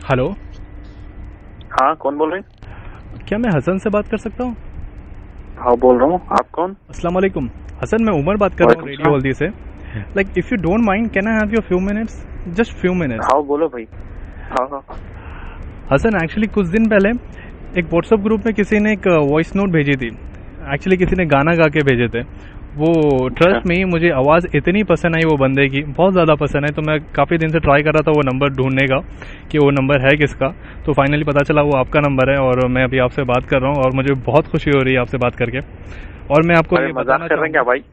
Hello. हाँ, कौन बोल रहे हैं? क्या मैं हसन से बात कर सकता हूँ? हाँ, बोल रहा हूँ। आप कौन? अस्सलाम वालेकुम। हसन, मैं उमर बात कर रहा हूँ वालेकुम रेडियो सलाम। हल्दी से। Like if you don't mind, can I have your few minutes? Just few minutes. हाँ, बोलो भाई। हाँ हाँ। हसन, एक्चुअली कुछ दिन पहले एक व्हाट्सएप ग्रुप में किसी ने एक वॉइस नोट भेजी थी। एक्चुअली किसी ने गाना गा के भेजे थे वो। अच्छा। ट्रस्ट में मुझे आवाज़ इतनी पसंद आई वो बंदे की, बहुत ज़्यादा पसंद है। तो मैं काफ़ी दिन से ट्राई कर रहा था वो नंबर ढूंढने का कि वो नंबर है किसका। तो फाइनली पता चला वो आपका नंबर है और मैं अभी आपसे बात कर रहा हूँ और मुझे बहुत खुशी हो रही है आपसे बात करके। और मैं आपको अरे, ये मजाक बताना कर रहे हैं क्या चाहूँगा। भाई?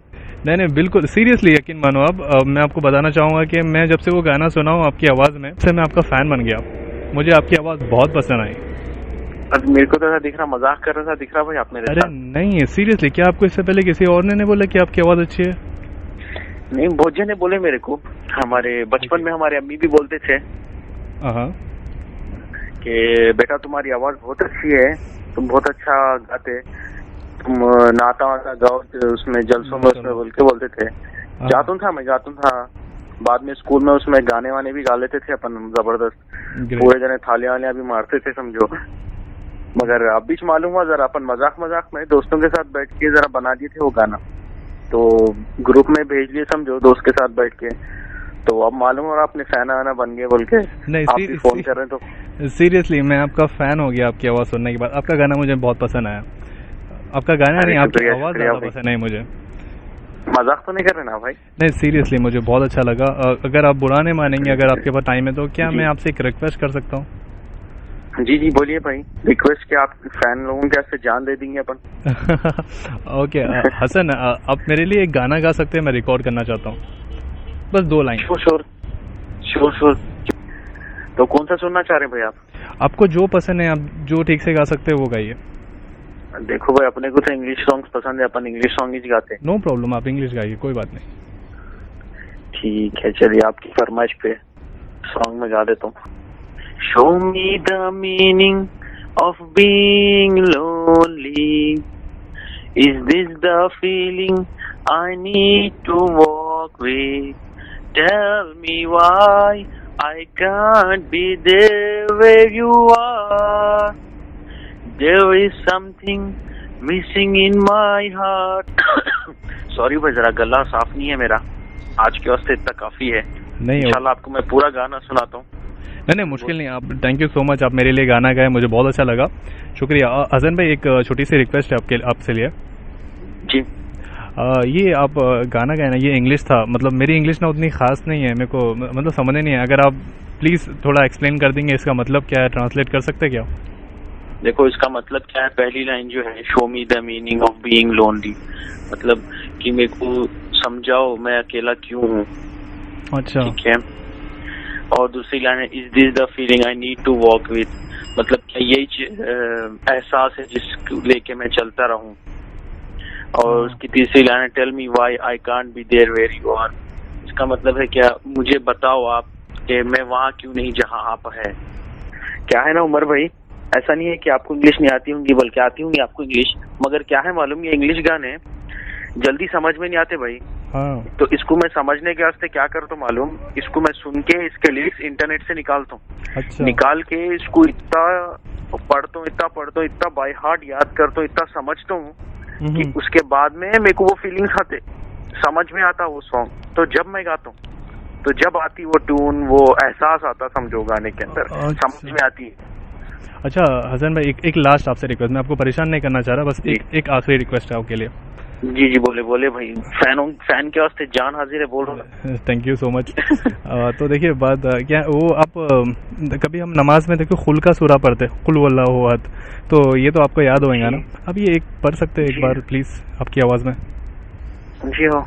नहीं नहीं, बिल्कुल सीरियसली यकीन मानो आप। मैं आपको बताना चाहूँगा कि मैं जब से वो गाना सुना हूँ आपकी आवाज़ में, से मैं आपका फ़ैन बन गया। मुझे आपकी आवाज़ बहुत पसंद आई। अरे, मेरे को तो ऐसा दिख रहा, मजाक कर रहा था दिख रहा भाई आप मेरे अरे साथ। नहीं, सीरियसली, क्या आपको इससे पहले किसी और ने नहीं बोला कि आपकी आवाज़ अच्छी है? नहीं, बहुत जने बोले मेरे को। हमारे बचपन में हमारे अम्मी भी बोलते थे हाँ। कि बेटा तुम्हारी आवाज बहुत अच्छी है, तुम बहुत अच्छा गाते, तुम नाता वाता गाओ तो उसमें जलसों में उसमें बोल के बोलते थे। हाँ। जातून था। बाद में स्कूल में उसमें गाने वाने भी गा लेते थे अपन जबरदस्त। ग्रेट। पूरे जने थालियां वालियां भी मारते थे समझो। मगर अब भी मालूम हुआ जरा अपन मजाक मजाक में दोस्तों के साथ बैठ के जरा बना दिए थे वो गाना। तो ग्रुप में भेज दिए समझो दोस्त के साथ बैठ के। तो अब मालूम हो रहा अपने फैन आना बन गए बोल के। नहीं, आप भी फोन कर रहे हैं तो सीरियसली मैं आपका फ़ैन हो गया आपकी आवाज़ सुनने के बाद। आपका गाना मुझे बहुत पसंद आया। आपका गाना अरे नहीं, आपकी शुक्रिया आवाज़ शुक्रिया ज़्यादा भाई। पसंद आई मुझे। मजाक तो नहीं कर रहे ना भाई? नहीं, सीरियसली मुझे बहुत अच्छा लगा। अगर आप बुरा नहीं मानेंगे, अगर आपके पास टाइम है, तो क्या जी मैं आपसे एक रिक्वेस्ट कर सकता हूँ? जी जी, बोलिए भाई। रिक्वेस्ट क्या? आप फैन लोगों के ऐसे जान दे देंगे अपन। ओके। हसन, आप मेरे लिए एक गाना गा सकते हैं? मैं रिकॉर्ड करना चाहता हूँ, बस 2 line. Sure sure sure sure. तो कौन सा सुनना चाह रहे हैं भाई आप? आपको जो पसंद है, आप जो ठीक से गा सकते हैं वो गाइए। देखो भाई, अपने को तो इंग्लिश सॉन्ग्स पसंद है, अपन इंग्लिश सॉन्ग ही गाते हैं। नो प्रॉब्लम, आप इंग्लिश गाइए, कोई बात नहीं। ठीक है, चलिए आपकी फरमाइश पे सॉन्ग में गा देता हूँ। Show me the meaning of being lonely. Is this the feeling I need to walk with? Tell me why I can't be there where you are. There is something missing in my heart. Sorry भाई, जरा गला साफ नहीं है मेरा। आज के वास्ते इतना काफी है। नहीं इंशाल्लाह आपको मैं पूरा गाना सुनाता हूँ। नहीं, मुश्किल नहीं। आप, थैंक यू सो मच, आप मेरे लिए गाना गाए, मुझे बहुत अच्छा लगा। शुक्रिया। हसन भाई, एक छोटी सी रिक्वेस्ट है आपसे लिए। जी ये आप गाना गाए ना, ये इंग्लिश था। मतलब मेरी इंग्लिश ना उतनी खास नहीं है, मेरे को मतलब समझ नहीं है। अगर आप प्लीज़ थोड़ा एक्सप्लेन कर देंगे इसका मतलब क्या है, ट्रांसलेट कर सकते हैं क्या? देखो, इसका मतलब क्या है। पहली लाइन जो है, show me the meaning of being lonely, मतलब कि मेरे को समझाओ मैं अकेला क्यों हूँ। अच्छा। ठीक है। और दूसरी लाइन है, is this the feeling I need to walk with, मतलब क्या यही एहसास है जिसको लेके मैं चलता रहूं। और उसकी तीसरी लाइन है, tell me why I can't be there where you are. इसका मतलब है क्या, मुझे बताओ आप कि मैं वहां क्यों नहीं जहां आप है। क्या है ना उमर भाई, ऐसा नहीं है कि आपको इंग्लिश नहीं आती होंगी, बल्कि आती होंगी आपको इंग्लिश। मगर क्या है मालूम, ये इंग्लिश गाने जल्दी समझ में नहीं आते भाई। हाँ। तो इसको मैं समझने के वास्ते क्या करता हूँ मालूम, इसको मैं सुन के इसके लिरिक्स इंटरनेट से निकालता हूँ। अच्छा। निकाल के इसको इतना पढ़ता हूँ, इतना बाय हार्ट याद करता हूँ, इतना समझता हूँ कि उसके बाद में मेरे को वो फीलिंग्स आते, समझ में आता वो सॉन्ग। तो जब मैं गाता हूँ, तो जब आती वो ट्यून, वो एहसास आता समझो गाने के अंदर, समझ में आती है। अच्छा हसन भाई, एक लास्ट आपसे रिक्वेस्ट, मैं आपको परेशान नहीं करना चाह रहा, बस एक आखिरी रिक्वेस्ट है आपके लिए। जी जी, बोले बोले भाई। फैन के वास्ते जान हाजिर है, बोलो। Thank you so much. तो देखिए बात क्या वो, आप कभी हम नमाज में देखो खुल का सूरा पढ़ते, कुल वल्लाहु अहद, तो ये तो आपको याद होगा ना। अब ये एक पढ़ सकते हैं एक बार प्लीज आपकी आवाज में? जी हाँ,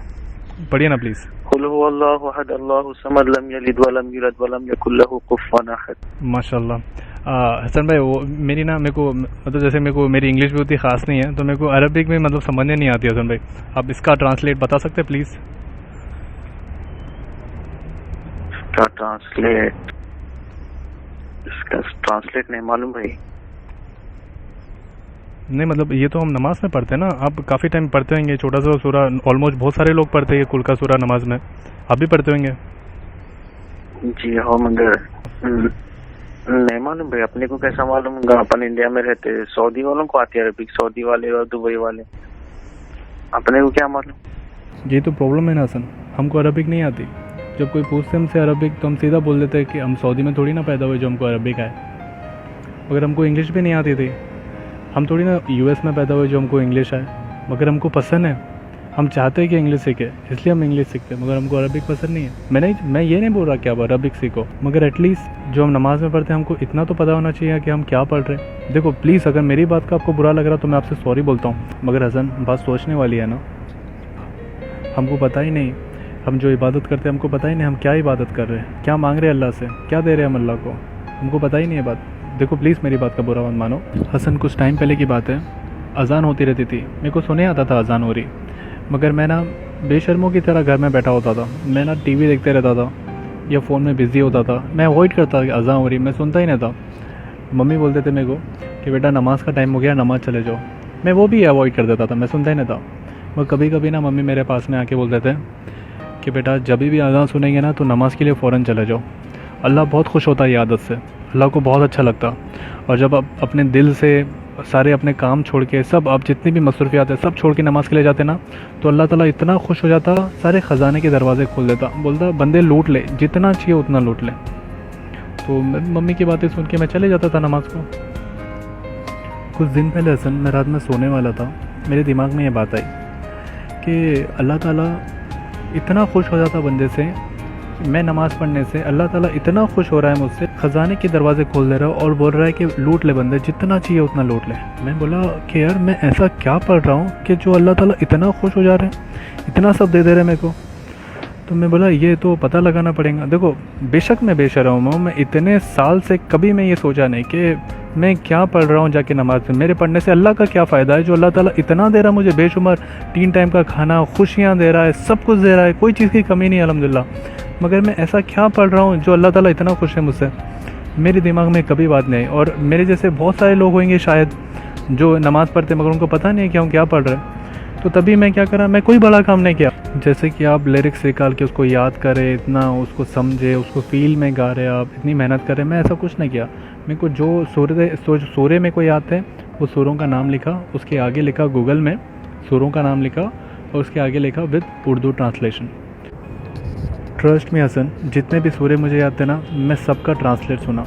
पढ़िए ना प्लीज। कुल हुवल्लाहु अहद अल्लाहु समद लम यलिद वलम यूलद वलम यकुल लहू कुफुवन अहद। माशाल्लाह। हसन भाई, वो मेरे को मतलब जैसे मेरे को मेरी इंग्लिश भी उतनी खास नहीं है, तो मेरे को अरबिक में मतलब समझने नहीं आती। हसन भाई, आप इसका ट्रांसलेट बता सकते हैं प्लीज? इसका ट्रांसलेट नहीं मालूम भाई। नहीं मतलब ये तो हम नमाज में पढ़ते हैं ना, आप काफ़ी टाइम पढ़ते होंगे छोटा सा सूरा, ऑलमोस्ट बहुत सारे लोग पढ़ते हैं कुल का सूरा नमाज में, आप भी पढ़ते होंगे। जी हाँ, मगर नहीं मालूम भाई, अपने को कैसा मालूम होगा? अपन इंडिया में रहते, सऊदी वालों को आती है अरबिक, सऊदी वाले और दुबई वाले, अपने को क्या मालूम? ये तो प्रॉब्लम है ना हसन, हमको अरबिक नहीं आती। जब कोई पूछते हमसे अरबिक तो हम सीधा बोल देते हैं कि हम सऊदी में थोड़ी ना पैदा हुए जो हमको अरबिक आए। मगर हमको इंग्लिश भी नहीं आती थी, हम थोड़ी ना यूएस में पैदा हुए जो हमको इंग्लिश आए। मगर हमको पसंद है, हम चाहते हैं कि इंग्लिश सीखे, इसलिए हम इंग्लिश सीखते हैं। मगर हमको अरबिक पसंद नहीं है। मैं ये नहीं बोल रहा कि आप अरबिक सीखो, मगर एटलीस्ट जो हम नमाज़ में पढ़ते हैं हमको इतना तो पता होना चाहिए कि हम क्या पढ़ रहे हैं। देखो प्लीज़, अगर मेरी बात का आपको बुरा लग रहा तो मैं आपसे सॉरी बोलता हूँ, मगर हसन बात सोचने वाली है ना। हमको पता ही नहीं, हम जो इबादत करते हैं हमको पता ही नहीं हम क्या इबादत कर रहे हैं, क्या मांग रहे हैं अल्लाह से, क्या दे रहे हैं हम अल्लाह को, हमको पता ही नहीं है बात। देखो प्लीज़ मेरी बात का बुरा मत मानो। हसन कुछ टाइम पहले की बात है, अजान होती रहती थी, मेरे को सुने आता था अजान हो रही, मगर मैं ना बेशर्मों की तरह घर में बैठा होता था। मैं ना टीवी देखते रहता था या फ़ोन में बिज़ी होता था। मैं अवॉइड करता था कि अजान हो रही, मैं सुनता ही नहीं था। मम्मी बोलते थे मेरे को कि बेटा नमाज़ का टाइम हो गया, नमाज़ चले जाओ। मैं वो भी अवॉइड कर देता था, मैं सुनता ही नहीं था। मगर कभी कभी ना मम्मी मेरे पास में आके बोलते थे कि बेटा जब भी अजान सुनेंगे ना तो नमाज़ के लिए फ़ौरन चले जाओ। अल्लाह बहुत खुश होता है ये आदत से, अल्लाह को बहुत अच्छा लगता। और जब आप अपने दिल से सारे अपने काम छोड़ के, सब आप जितनी भी मसरूफियात है सब छोड़ के नमाज़ के लिए जाते ना, तो अल्लाह ताला इतना खुश हो जाता, सारे ख़जाने के दरवाजे खोल देता, बोलता बंदे लूट ले, जितना चाहिए उतना लूट ले। तो मम्मी की बातें सुन के मैं चले जाता था नमाज़ को। कुछ दिन पहले हसन मैं रात में सोने वाला था, मेरे दिमाग में ये बात आई कि अल्लाह ताला इतना खुश हो जाता बंदे से, मैं नमाज़ पढ़ने से अल्लाह ताला इतना खुश हो रहा है मुझसे, ख़जाने के दरवाजे खोल दे रहा है और बोल रहा है कि लूट ले बंदे, जितना चाहिए उतना लूट ले। मैं बोला कि यार मैं ऐसा क्या पढ़ रहा हूँ कि जो अल्लाह ताला इतना खुश हो जा रहे हैं, इतना सब दे दे रहे हैं मेरे को। तो मैं बोला ये तो पता लगाना पड़ेगा। देखो बेशक मैं बेशर्म हूँ, मैं इतने साल से कभी मैं ये सोचा नहीं कि मैं क्या पढ़ रहा हूँ जाके नमाज में, मेरे पढ़ने से अल्लाह का क्या फ़ायदा है जो अल्लाह ताला इतना दे रहा है मुझे, बेशुमार 3 टाइम का खाना, खुशियाँ दे रहा है, सब कुछ दे रहा है, कोई चीज़ की कमी नहीं अल्हम्दुलिल्लाह। मगर मैं ऐसा क्या पढ़ रहा हूँ जो अल्लाह ताला इतना खुश है मुझसे, मेरे दिमाग में कभी बात नहीं। और मेरे जैसे बहुत सारे लोग होंगे शायद जो नमाज़ पढ़ते मगर उनको पता नहीं है कि हम क्या पढ़ रहे हैं। तो तभी मैं क्या करा, मैं कोई बड़ा काम नहीं किया। जैसे कि आप लिरिक्स निकाल के उसको याद करें, इतना उसको समझे, उसको फील में गा रहे आप, इतनी मेहनत करें, मैं ऐसा कुछ नहीं किया। मेरे को जो सूरे में कोई याद थे वो सूरों का नाम लिखा, उसके आगे लिखा गूगल में सूरों का नाम लिखा और उसके आगे लिखा विद उर्दू ट्रांसलेशन। ट्रस्ट में हसन, जितने भी सूरे मुझे याद थे ना मैं सबका ट्रांसलेट सुना।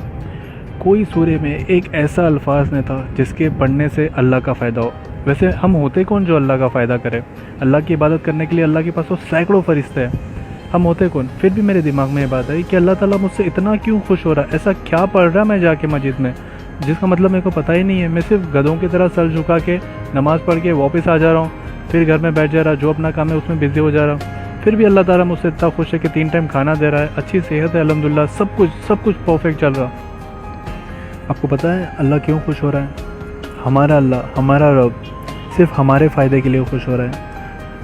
कोई सूरे में एक ऐसा अल्फाज नहीं था जिसके पढ़ने से अल्लाह का फ़ायदा हो। वैसे हम होते कौन जो अल्लाह का फ़ायदा करे? अल्लाह की इबादत करने के लिए अल्लाह के पास तो सैकड़ों फरिश्ते हैं, हम होते कौन? फिर भी मेरे दिमाग में ये बात आई कि अल्लाह ताला मुझसे इतना क्यों खुश हो रहा है, ऐसा क्या पढ़ रहा मैं जाके मस्जिद में जिसका मतलब मेरे को पता ही नहीं है। मैं सिर्फ गधों की तरह सर झुका के नमाज़ पढ़ के वापस आ जा रहा हूँ, फिर घर में बैठ जा रहा, जो अपना काम है उसमें बिजी हो जा रहा हूँ। फिर भी अल्लाह ताला मुझसे इतना खुश है कि 3 टाइम खाना दे रहा है, अच्छी सेहत है अल्हम्दुलिल्लाह, सब कुछ परफेक्ट चल रहा। आपको पता है अल्लाह क्यों खुश हो रहा है? हमारा अल्लाह, हमारा रब सिर्फ हमारे फ़ायदे के लिए खुश हो रहा है।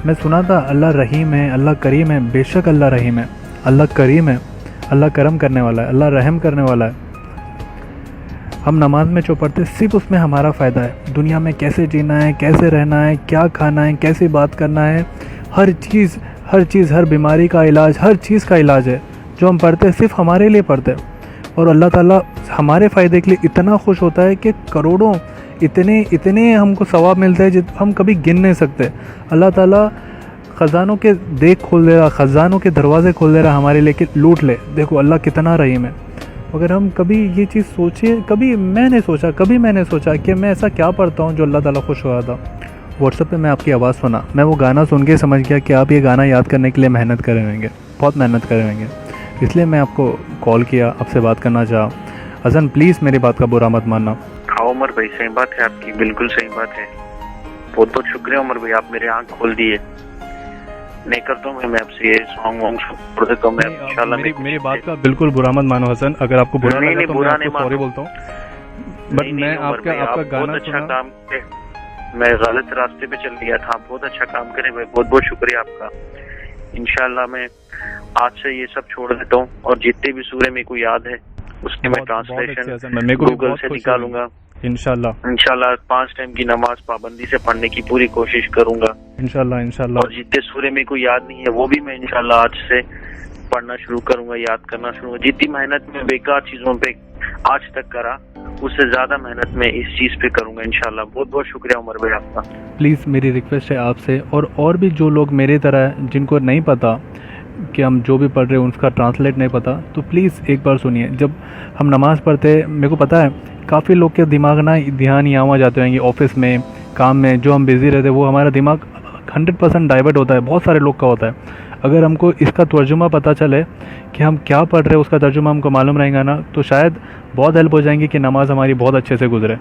मैं सुना था अल्लाह रहीम है, अल्लाह करीम है। बेशक अल्लाह रहीम है, अल्लाह करीम है, अल्लाह करम करने वाला है, अल्लाह रहम करने वाला है। हम नमाज में जो पढ़ते सिर्फ उसमें हमारा फ़ायदा है। दुनिया में कैसे जीना है, कैसे रहना है, क्या खाना है, कैसे बात करना है, हर चीज़, हर बीमारी का इलाज, हर चीज़ का इलाज है। जो हम पढ़ते हैं सिर्फ हमारे लिए पढ़ते हैं और अल्लाह ताला हमारे फ़ायदे के लिए इतना खुश होता है कि करोड़ों इतने हमको सवाब मिलते हैं जो हम कभी गिन नहीं सकते। अल्लाह ताला ख़जानों के देख खोल दे रहा, ख़जानों के दरवाज़े खोल दे रहा हमारे लिए कि लूट ले। देखो अल्लाह कितना रहीम है। अगर हम कभी ये चीज़ सोचिए, कभी मैंने सोचा कि मैं ऐसा क्या पढ़ता हूँ जो अल्लाह ताला खुश हो रहा था। व्हाट्सएप पे मैं आपकी आवाज़ सुना, मैं वो गाना सुन के समझ गया कि आप ये गाना याद करने के लिए मेहनत कर रहे होंगे, बहुत मेहनत कर रहे होंगे, इसलिए मैं आपको कॉल किया, आपसे बात करना चाहा। हसन प्लीज़ मेरी बात का बुरा मत मानना। हाँ उमर भाई, सही बात है आपकी, बिल्कुल सही बात है। बहुत बहुत शुक्रिया उमर भाई, आप मेरे आँख खोल दिए। नहीं करता हूँ मैं आपसे ये सॉन्ग वॉन्ग छोड़ देता हूँ मैं इंशाल्लाह। मेरी बात का बिल्कुल बुरा मत मानो हसन, अगर आपको बुरा लगा तो मैं आपको सॉरी बोलता हूँ। बट मैं आपका गाना अच्छा काम किया, मैं गलत रास्ते पे चल गया था, बहुत अच्छा काम करे भाई, बहुत बहुत शुक्रिया आपका। इंशाल्लाह मैं आज से ये सब छोड़ देता हूँ और जितने भी सूरे मेरे को याद है उसके मैं ट्रांसलेशन गूगल से निकालूंगा। इंशाल्लाह 5 टाइम की नमाज पाबंदी से पढ़ने की पूरी कोशिश करूंगा इंशाल्लाह। और जितने सूरे मेरे को याद नहीं है वो भी मैं इंशाल्लाह आज से पढ़ना शुरू करूंगा, याद करना शुरू, जितनी मेहनत में बेकार चीजों पे आज तक करा उससे ज्यादा मेहनत मैं इस चीज पे करूंगा इंशाल्लाह। बहुत बहुत शुक्रिया उमर भाई आपका। प्लीज़ मेरी रिक्वेस्ट है आपसे, और भी जो लोग मेरे तरह हैं जिनको नहीं पता कि हम जो भी पढ़ रहे हैं उसका ट्रांसलेट नहीं पता, तो प्लीज़ एक बार सुनिए। जब हम नमाज़ पढ़ते, मेरे को पता है काफ़ी लोग के दिमाग ना ध्यान यहाँ जाते होंगे, ऑफिस में, काम में जो हम बिज़ी रहते हैं वो हमारा दिमाग 100% डाइवर्ट होता है, बहुत सारे लोग का होता है। अगर हमको इसका तर्जुमा पता चले कि हम क्या पढ़ रहे हैं, उसका तर्जुमा हमको मालूम रहेगा ना, तो शायद बहुत हेल्प हो जाएंगी कि नमाज़ हमारी बहुत अच्छे से गुजरे।